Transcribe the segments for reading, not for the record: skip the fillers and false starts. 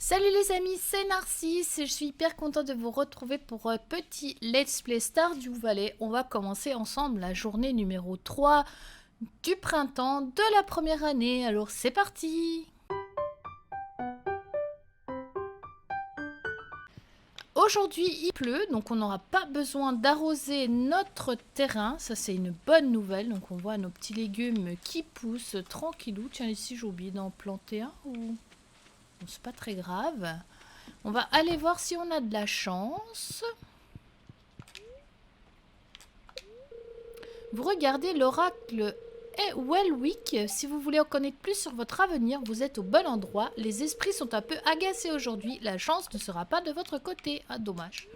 Salut les amis, c'est Narcisse et je suis hyper contente de vous retrouver pour un petit Let's Play Stardew Valley. On va commencer ensemble la journée numéro 3 du printemps de la première année. Alors c'est parti! Aujourd'hui il pleut, donc on n'aura pas besoin d'arroser notre terrain. Ça c'est une bonne nouvelle. Donc on voit nos petits légumes qui poussent tranquillou. Tiens, ici j'ai oublié d'en planter un ou... Bon, c'est pas très grave. On va aller voir si on a de la chance. Vous regardez l'oracle Welwick. Si vous voulez en connaître plus sur votre avenir, vous êtes au bon endroit. Les esprits sont un peu agacés aujourd'hui. La chance ne sera pas de votre côté. Ah, dommage.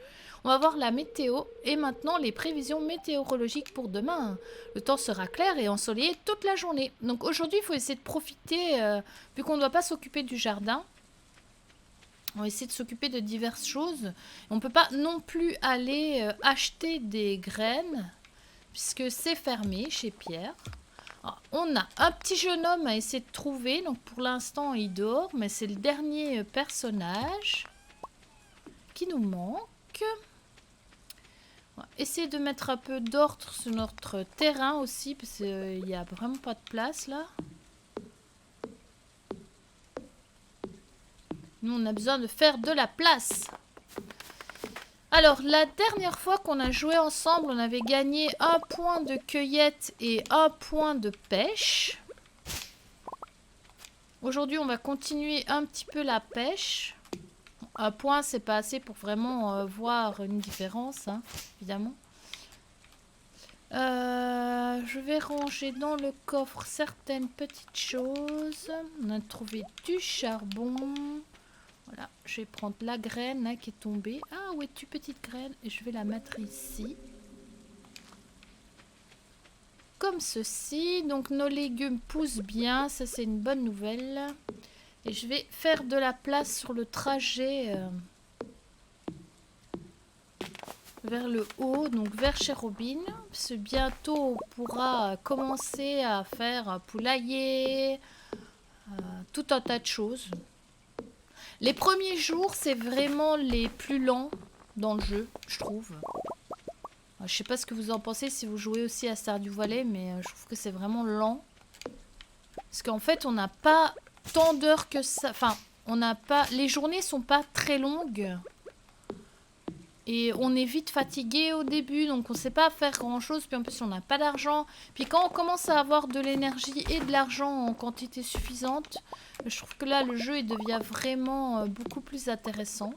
On va voir la météo et maintenant les prévisions météorologiques pour demain. Le temps sera clair et ensoleillé toute la journée. Donc aujourd'hui, il faut essayer de profiter, vu qu'on ne doit pas s'occuper du jardin. On va essayer de s'occuper de diverses choses. On ne peut pas non plus aller acheter des graines, puisque c'est fermé chez Pierre. Alors, on a un petit jeune homme à essayer de trouver. Donc pour l'instant, il dort, mais c'est le dernier personnage qui nous manque. On va essayer de mettre un peu d'ordre sur notre terrain aussi, parce qu'il n'y a vraiment pas de place là. Nous, on a besoin de faire de la place. Alors, la dernière fois qu'on a joué ensemble, on avait gagné 1 point de cueillette et 1 point de pêche. Aujourd'hui, on va continuer un petit peu la pêche. 1 point, c'est pas assez pour vraiment voir une différence, hein, évidemment. Je vais ranger dans le coffre certaines petites choses. On a trouvé du charbon. Voilà, je vais prendre la graine hein, qui est tombée. Ah, où es-tu, petite graine? Et je vais la mettre ici. Comme ceci. Donc, nos légumes poussent bien. Ça, c'est une bonne nouvelle. Et je vais faire de la place sur le trajet vers le haut, donc vers chez Robin. Parce que bientôt, on pourra commencer à faire un poulailler, tout un tas de choses. Les premiers jours, c'est vraiment les plus lents dans le jeu, je trouve. Je sais pas ce que vous en pensez si vous jouez aussi à Stardew Valley, mais je trouve que c'est vraiment lent. Parce qu'en fait, on n'a pas tant d'heures que ça. Enfin, on n'a pas. Les journées sont pas très longues. Et on est vite fatigué au début, donc on sait pas faire grand chose. Puis en plus, on n'a pas d'argent. Puis quand on commence à avoir de l'énergie et de l'argent en quantité suffisante, je trouve que là, le jeu il devient vraiment beaucoup plus intéressant.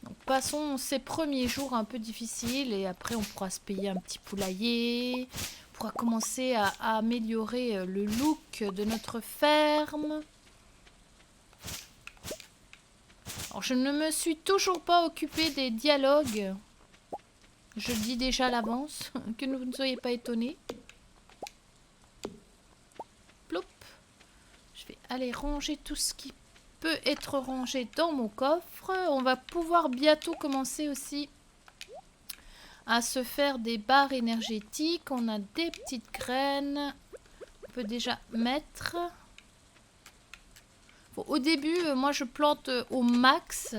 Donc, passons ces premiers jours un peu difficiles et après, on pourra se payer un petit poulailler. On pourra commencer à améliorer le look de notre ferme. Alors, je ne me suis toujours pas occupée des dialogues. Je le dis déjà à l'avance, que vous ne soyez pas étonnés. Plop. Je vais aller ranger tout ce qui peut être rangé dans mon coffre. On va pouvoir bientôt commencer aussi à se faire des barres énergétiques. On a des petites graines. On peut déjà mettre... Bon, au début, moi je plante au max.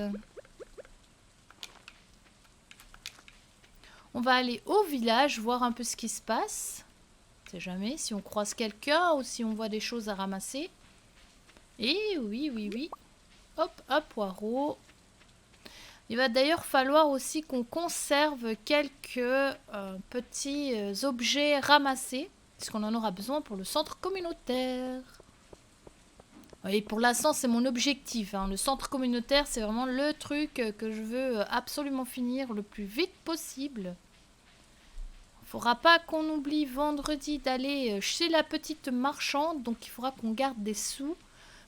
On va aller au village, voir un peu ce qui se passe. On sait jamais si on croise quelqu'un ou si on voit des choses à ramasser. Et oui, oui, oui. Hop, un poireau. Il va d'ailleurs falloir aussi qu'on conserve quelques petits objets ramassés. Parce qu'on en aura besoin pour le centre communautaire. Et pour l'instant, c'est mon objectif. Hein. Le centre communautaire, c'est vraiment le truc que je veux absolument finir le plus vite possible. Il ne faudra pas qu'on oublie vendredi d'aller chez la petite marchande. Donc, il faudra qu'on garde des sous.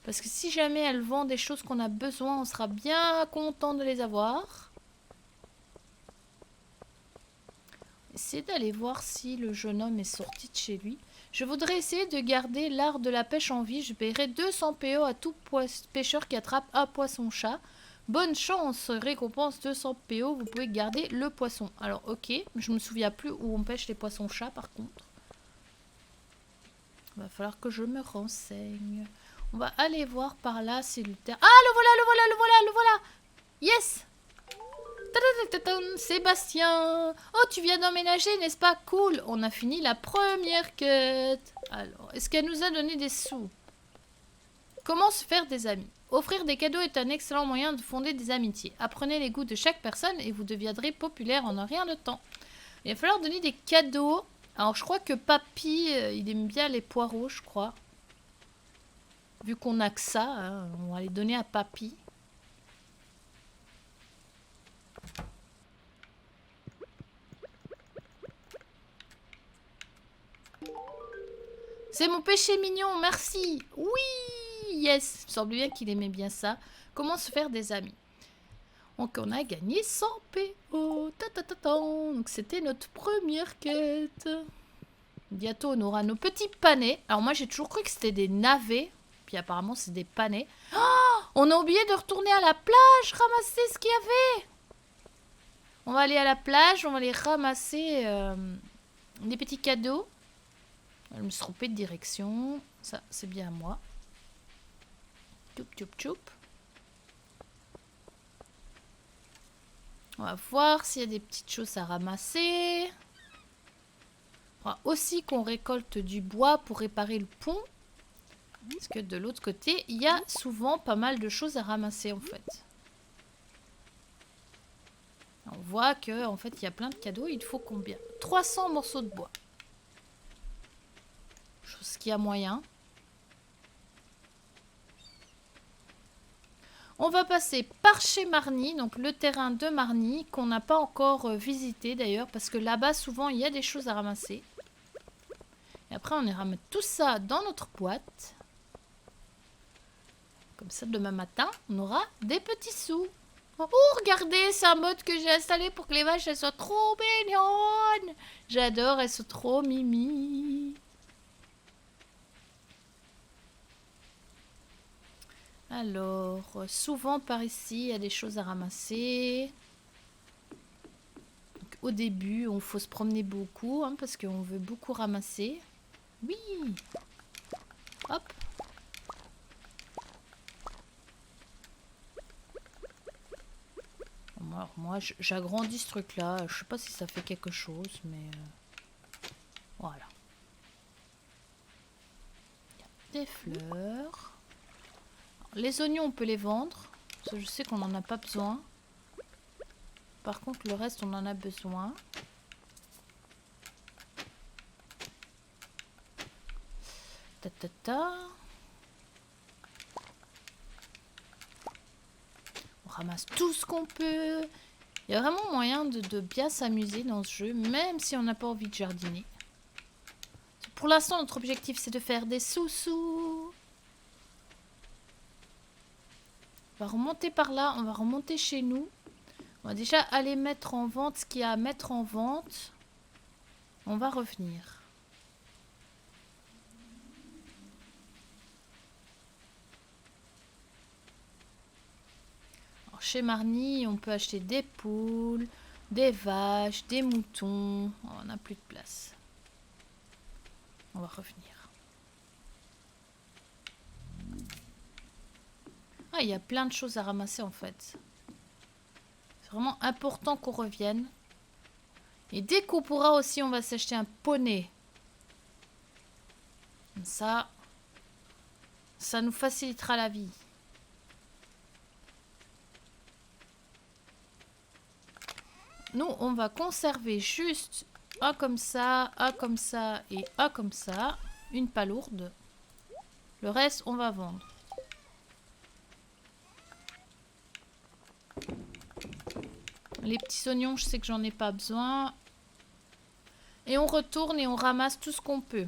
Parce que si jamais elle vend des choses qu'on a besoin, on sera bien content de les avoir. Essayez d'aller voir si le jeune homme est sorti de chez lui. Je voudrais essayer de garder l'art de la pêche en vie. Je paierai 200 PO à tout pêcheur qui attrape un poisson-chat. Bonne chance, récompense 200 PO. Vous pouvez garder le poisson. Alors, ok. Je me souviens plus où on pêche les poissons-chats, par contre. Va falloir que je me renseigne. On va aller voir par là si le terrain... Ah, le voilà, le voilà, le voilà, le voilà. Yes. Tadadadadam, Sébastien. Oh, tu viens d'emménager, n'est-ce pas? Cool. On a fini la première quête. Alors, est-ce qu'elle nous a donné des sous? Comment se faire des amis? Offrir des cadeaux est un excellent moyen de fonder des amitiés. Apprenez les goûts de chaque personne et vous deviendrez populaire en un rien de temps. Il va falloir donner des cadeaux. Alors, je crois que Papy, il aime bien les poireaux, je crois. Vu qu'on a que ça, hein, on va les donner à Papy. C'est mon péché mignon, merci. Oui, yes. Il me semble bien qu'il aimait bien ça. Comment se faire des amis? Donc on a gagné 100 PO. Donc c'était notre première quête. Bientôt on aura nos petits panais. Alors moi j'ai toujours cru que c'était des navets. Puis apparemment c'est des panais. Oh, on a oublié de retourner à la plage, ramasser ce qu'il y avait. On va aller à la plage, on va aller ramasser des petits cadeaux. Je me suis trompée de direction. Ça, c'est bien à moi. Tchoup, tchoup, tchoup. On va voir s'il y a des petites choses à ramasser. On va aussi qu'on récolte du bois pour réparer le pont. Parce que de l'autre côté, il y a souvent pas mal de choses à ramasser en fait. On voit que en fait, il y a plein de cadeaux. Il faut combien? 300 morceaux de bois. Chose qui a moyen. On va passer par chez Marnie, donc le terrain de Marnie, qu'on n'a pas encore visité d'ailleurs, parce que là-bas, souvent, il y a des choses à ramasser. Et après, on ira mettre tout ça dans notre boîte. Comme ça, demain matin, on aura des petits sous. Oh, regardez, c'est un mode que j'ai installé pour que les vaches, elles soient trop mignonnes. J'adore, elles sont trop mimi. Alors, souvent par ici, il y a des choses à ramasser. Donc, au début, il faut se promener beaucoup, hein, parce qu'on veut beaucoup ramasser. Oui. Hop. Alors, moi, j'agrandis ce truc-là. Je sais pas si ça fait quelque chose, mais... voilà. Il y a des fleurs. Les oignons, on peut les vendre. Parce que je sais qu'on n'en a pas besoin. Par contre, le reste, on en a besoin. Ta ta ta. On ramasse tout ce qu'on peut. Il y a vraiment moyen de bien s'amuser dans ce jeu, même si on n'a pas envie de jardiner. Pour l'instant, notre objectif, c'est de faire des sous-sous. On va remonter par là, on va remonter chez nous. On va déjà aller mettre en vente ce qu'il y a à mettre en vente. On va revenir. Alors, chez Marnie, on peut acheter des poules, des vaches, des moutons. Oh, on n'a plus de place. On va revenir. Ah, il y a plein de choses à ramasser en fait. C'est vraiment important qu'on revienne. Et dès qu'on pourra aussi, on va s'acheter un poney. Comme ça nous facilitera la vie. Nous, on va conserver juste un comme ça et un comme ça. Une palourde. Le reste, on va vendre. Les petits oignons, je sais que j'en ai pas besoin. Et on retourne et on ramasse tout ce qu'on peut.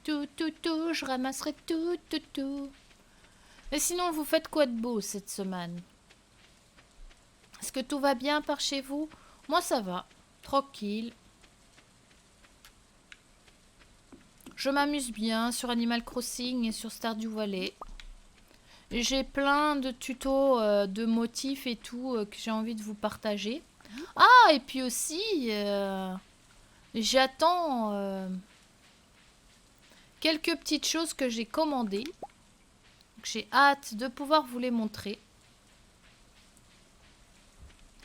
Tout, je ramasserai tout. Et sinon, vous faites quoi de beau cette semaine? Est-ce que tout va bien par chez vous? Moi, ça va. Tranquille. Je m'amuse bien sur Animal Crossing et sur Stardew Valley. J'ai plein de tutos de motifs et tout que j'ai envie de vous partager. Ah, et puis aussi, J'attends quelques petites choses que j'ai commandées. J'ai hâte de pouvoir vous les montrer.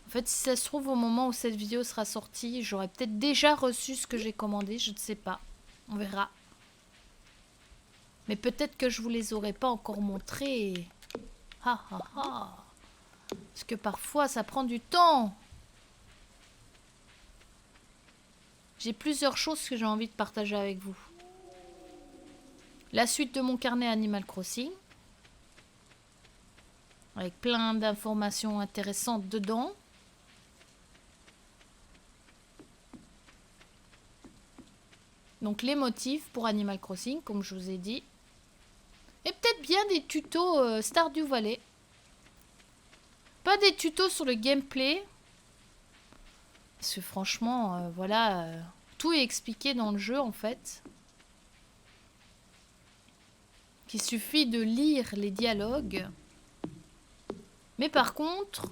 En fait, si ça se trouve, au moment où cette vidéo sera sortie, j'aurai peut-être déjà reçu ce que j'ai commandé. Je ne sais pas. On verra. Mais peut-être que je vous les aurai pas encore montrés. Ha ha ha. Parce que parfois, ça prend du temps. J'ai plusieurs choses que j'ai envie de partager avec vous. La suite de mon carnet Animal Crossing. Avec plein d'informations intéressantes dedans. Donc les motifs pour Animal Crossing, comme je vous ai dit. Et peut-être bien des tutos Stardew Valley. Pas des tutos sur le gameplay. Parce que franchement, voilà, tout est expliqué dans le jeu en fait. Il suffit de lire les dialogues. Mais par contre,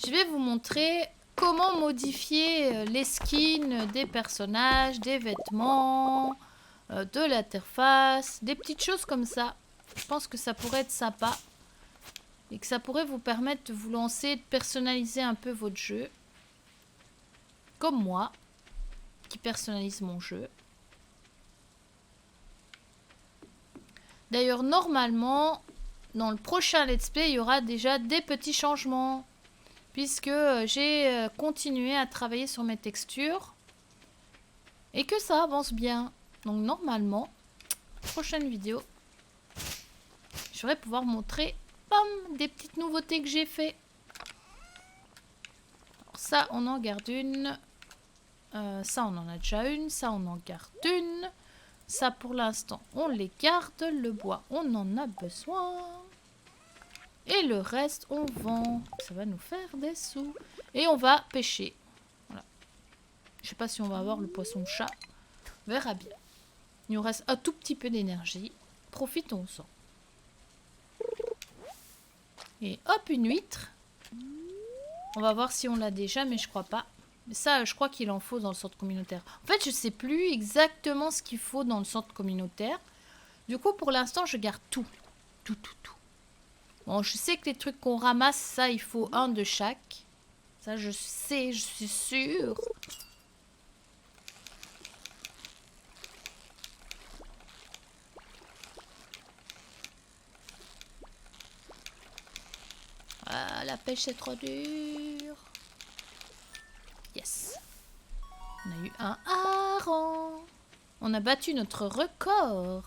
je vais vous montrer comment modifier les skins des personnages, des vêtements, de l'interface, des petites choses comme ça. Je pense que ça pourrait être sympa. Et que ça pourrait vous permettre de vous lancer, de personnaliser un peu votre jeu. Comme moi, qui personnalise mon jeu. D'ailleurs, normalement, dans le prochain let's play, il y aura déjà des petits changements. Puisque j'ai continué à travailler sur mes textures. Et que ça avance bien. Donc normalement, prochaine vidéo, je vais pouvoir montrer des petites nouveautés que j'ai fait. Alors ça, on en garde une. Ça, on en a déjà une. Ça, on en garde une. Ça, pour l'instant, on les garde. Le bois, on en a besoin. Et le reste, on vend. Ça va nous faire des sous. Et on va pêcher. Voilà. Je sais pas si on va avoir le poisson-chat. On verra bien. Il nous reste un tout petit peu d'énergie. Profitons-en. Et hop, une huître. On va voir si on l'a déjà, mais je crois pas. Mais ça, je crois qu'il en faut dans le centre communautaire. En fait, je sais plus exactement ce qu'il faut dans le centre communautaire. Du coup, pour l'instant, je garde tout. Tout. Bon, je sais que les trucs qu'on ramasse, ça, il faut un de chaque. Ça, je sais, je suis sûre. Ah, la pêche, c'est trop dur. Yes. On a eu un hareng. On a battu notre record.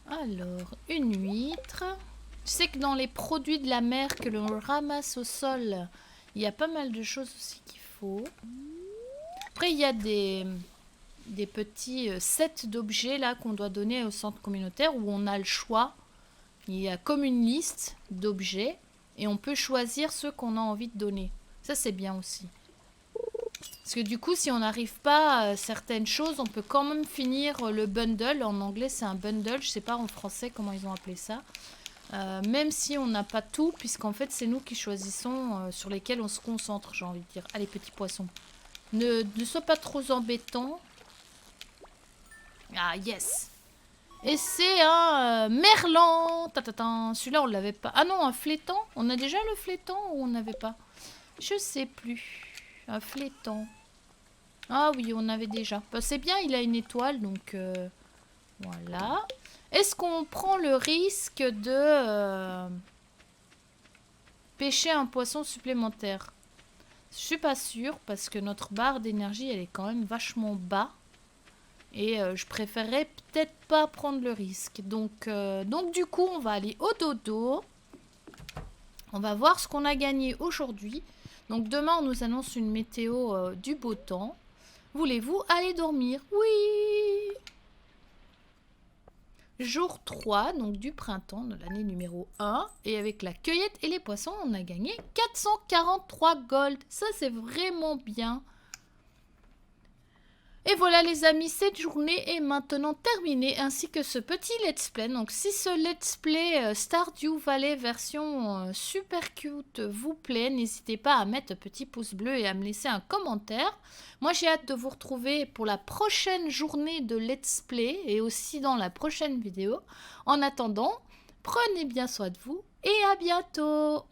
Alors, une huître. Je sais que dans les produits de la mer que l'on ramasse au sol, il y a pas mal de choses aussi qu'il faut. Après, il y a des petits sets d'objets là qu'on doit donner au centre communautaire où on a le choix. Il y a comme une liste d'objets et on peut choisir ceux qu'on a envie de donner. Ça, c'est bien aussi. Parce que du coup, si on n'arrive pas à certaines choses, on peut quand même finir le bundle. En anglais, c'est un bundle. Je sais pas en français comment ils ont appelé ça. Même si on n'a pas tout, puisqu'en fait, c'est nous qui choisissons sur lesquels on se concentre, j'ai envie de dire. Allez, petits poissons. Ne sois pas trop embêtant. Ah, yes. Et c'est un merlan. Celui-là, on l'avait pas. Ah non, un flétan. On a déjà le flétan ou on n'avait pas? Je sais plus. Un flétan. Ah oui, on avait déjà. Bah, c'est bien, il a une étoile, donc voilà. Est-ce qu'on prend le risque de pêcher un poisson supplémentaire? Je suis pas sûre, parce que notre barre d'énergie, elle est quand même vachement bas. Et je préférerais peut-être pas prendre le risque. Donc du coup, on va aller au dodo. On va voir ce qu'on a gagné aujourd'hui. Donc demain, on nous annonce une météo du beau temps. Voulez-vous aller dormir? Oui! Jour 3, donc du printemps, de l'année numéro 1. Et avec la cueillette et les poissons, on a gagné 443 gold. Ça, c'est vraiment bien. Et voilà. voilà les amis, cette journée est maintenant terminée, ainsi que ce petit let's play. Donc si ce let's play Stardew Valley version super cute vous plaît, n'hésitez pas à mettre un petit pouce bleu et à me laisser un commentaire. Moi j'ai hâte de vous retrouver pour la prochaine journée de let's play et aussi dans la prochaine vidéo. En attendant, prenez bien soin de vous et à bientôt!